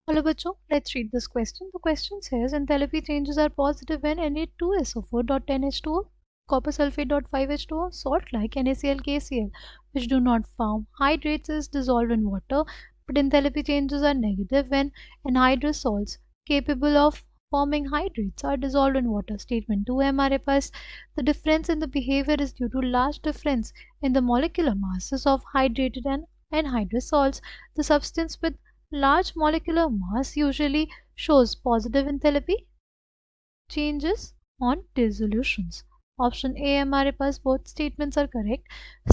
Hello bachcho, let's read this question. The question says enthalpy changes are positive when Na2SO4.10H2O, copper sulfate.5H2O, salt like NaCl, KCl, which do not form hydrates is dissolved in water, but enthalpy changes are negative when anhydrous salts capable of forming hydrates are dissolved in water. Statement 2 है हमारे पास. The difference in the behavior is due to large difference in the molecular masses of hydrated and anhydrous salts. The substance with large molecular mass usually shows positive enthalpy changes on dissolutions. Option A हमारे पास both statements are correct.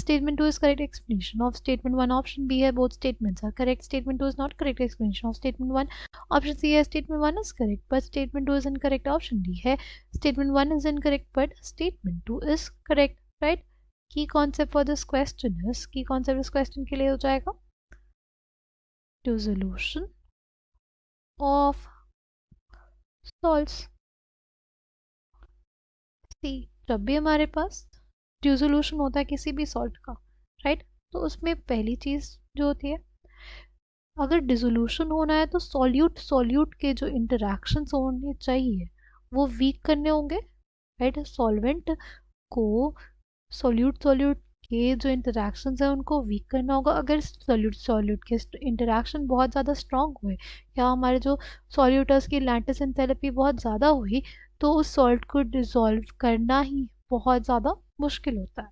Statement 2 is correct explanation of statement 1. Option B है both statements are correct. Statement 2 is not correct explanation of statement 1. Option C है statement 1 is correct but statement 2 is incorrect. Option D है statement 1 is incorrect but statement 2 is correct. Right? Key concept for this question is key concept इस question के लिए हो जाएगा dissolution of salts. सी जब भी हमारे पास डिसोल्यूशन होता है किसी भी सॉल्ट का, राइट, तो उसमें पहली चीज जो होती है, अगर डिसोल्यूशन होना है तो सॉल्यूट सॉल्यूट के जो इंटरेक्शंस होने चाहिए वो वीक करने होंगे, राइट. सॉल्वेंट को सॉल्यूट सॉल्यूट के जो इंटरेक्शंस हैं उनको वीक करना होगा. अगर सॉल्यूट सॉल्यूट के इंटरेक्शन बहुत ज़्यादा स्ट्रांग हुए या हमारे जो सॉल्यूटर्स की लैटिस एंथैल्पी बहुत ज़्यादा हुई तो उस सॉल्ट को डिसॉल्व करना ही बहुत ज़्यादा मुश्किल होता है,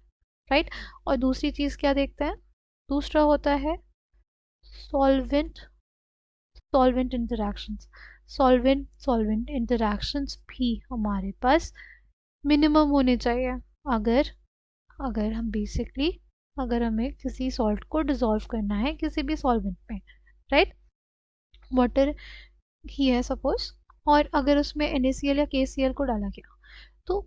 राइट. और दूसरी चीज़ क्या देखते हैं, दूसरा होता है solvent solvent interactions. Solvent solvent interactions भी हमारे पास मिनिमम होने चाहिए अगर अगर हम बेसिकली अगर हमें किसी सॉल्ट को डिसॉल्व करना है किसी भी सॉल्वेंट में, राइट. वाटर ही है सपोज और अगर उसमें NaCl या KCl को डाला गया तो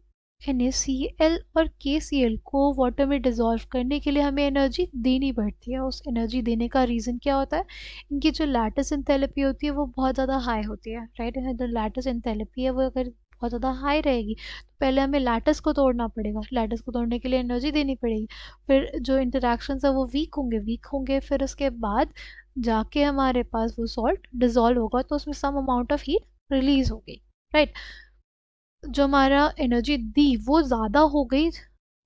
NaCl और KCl को वाटर में डिसॉल्व करने के लिए हमें एनर्जी देनी पड़ती है. उस एनर्जी देने का रीज़न क्या होता है, इनकी जो लैटिस एंथैल्पी होती है वो बहुत ज़्यादा हाई होती है, राइट. जो लैटिस एंथैल्पी है वो अगर बहुत ज़्यादा हाई रहेगी तो पहले हमें लैटिस को तोड़ना पड़ेगा. लैटिस को तोड़ने के लिए एनर्जी देनी पड़ेगी. फिर जो इंटरेक्शंस है वो वीक होंगे फिर उसके बाद जाके हमारे पास वो सॉल्ट डिसॉल्व होगा तो उसमें some amount of heat release होगी, राइट. जो हमारा एनर्जी दी वो ज़्यादा हो गई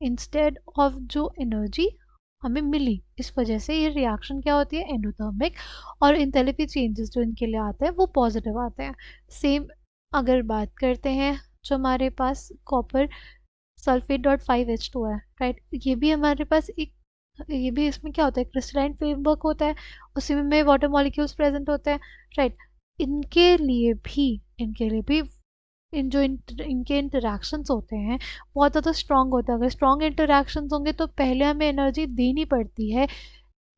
इंस्टेड ऑफ जो एनर्जी हमें मिली. इस वजह से ये रिएक्शन क्या होती है एंडोथर्मिक और एंथैल्पी चेंजेस जो इनके लिए आते हैं वो पॉजिटिव आते हैं. सेम अगर बात करते हैं जो हमारे पास कॉपर सल्फेट.5H2 है, राइट. ये भी हमारे पास एक ये भी इसमें क्या होता है क्रिस्टलाइन फ्रेमवर्क होता है, उसी में वाटर मॉलिक्यूल्स प्रेजेंट होते हैं, राइट. इनके लिए भी इनके इंटरेक्शंस होते हैं बहुत ज़्यादा स्ट्रांग होता है. अगर स्ट्रांग इंटरेक्शंस होंगे तो पहले हमें एनर्जी देनी पड़ती है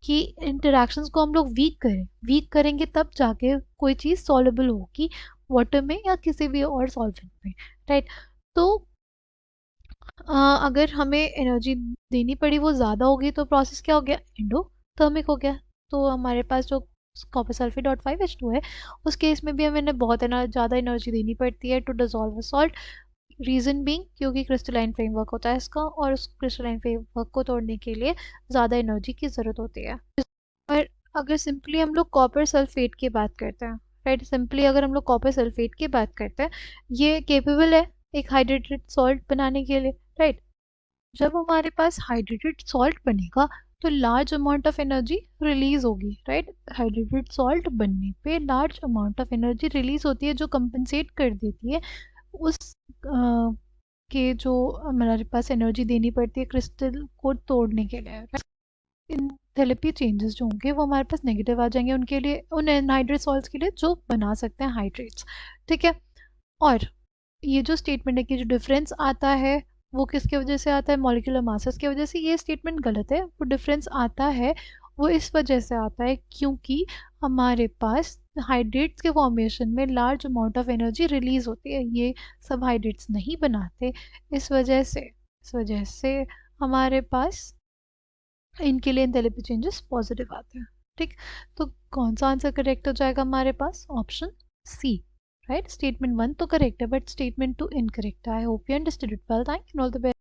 कि इंटरेक्शंस को हम लोग वीक करेंगे तब जाके कोई चीज़ सॉल्युबल होगी वाटर में या किसी भी और सॉल्वेंट में, राइट. तो अगर हमें एनर्जी देनी पड़ी वो ज़्यादा होगी तो प्रोसेस क्या हो गया एंडोथर्मिक हो गया. तो हमारे पास जो कॉपर सल्फेट.5H2 है उस केस में भी हमें बहुत ज़्यादा एनर्जी देनी पड़ती है to dissolve a salt. Reason being क्योंकि क्रिस्टलाइन फ्रेमवर्क होता है इसका और उस क्रिस्टलाइन फ्रेमवर्क को तोड़ने के लिए ज़्यादा एनर्जी की ज़रूरत होती है. और अगर सिंपली हम लोग कॉपर सल्फेट की बात करते हैं, राइट, सिंपली अगर हम लोग कॉपर सल्फेट की बात करते हैं ये केपेबल है एक हाइड्रेटेड सॉल्ट बनाने के लिए, राइट. जब हमारे पास हाइड्रेटेड सॉल्ट बनेगा तो large amount of energy release होगी, राइट. हाइड्रेटेड सॉल्ट बनने पे large amount of energy release होती है जो कंपनसेट कर देती है उस के जो हमारे पास एनर्जी देनी पड़ती है क्रिस्टल को तोड़ने के लिए. एंथैल्पी चेंजेस जो होंगे वो हमारे पास नेगेटिव आ जाएंगे उनके लिए उन एनहाइड्रेट सॉल्ट्स के लिए जो बना सकते हैं हाइड्रेट्स, ठीक है. और ये जो स्टेटमेंट है कि जो डिफरेंस आता है वो किसकी वजह से आता है मॉलिक्यूलर मासेस की वजह से, ये स्टेटमेंट गलत है. वो डिफरेंस आता है वो इस वजह से आता है क्योंकि हमारे पास हाइड्रेट्स के फॉर्मेशन में large amount of energy release होती है. ये सब हाइड्रेट्स नहीं बनाते, इस वजह से हमारे पास इनके लिए एंथैल्पी चेंजेस पॉजिटिव आते हैं, ठीक. तो कौन सा आंसर करेक्ट हो जाएगा हमारे पास ऑप्शन सी, राइट. स्टेटमेंट 1 तो करेक्ट है बट स्टेटमेंट 2 इनकरेक्ट है. I hope you understood it well. Thank you, all the best.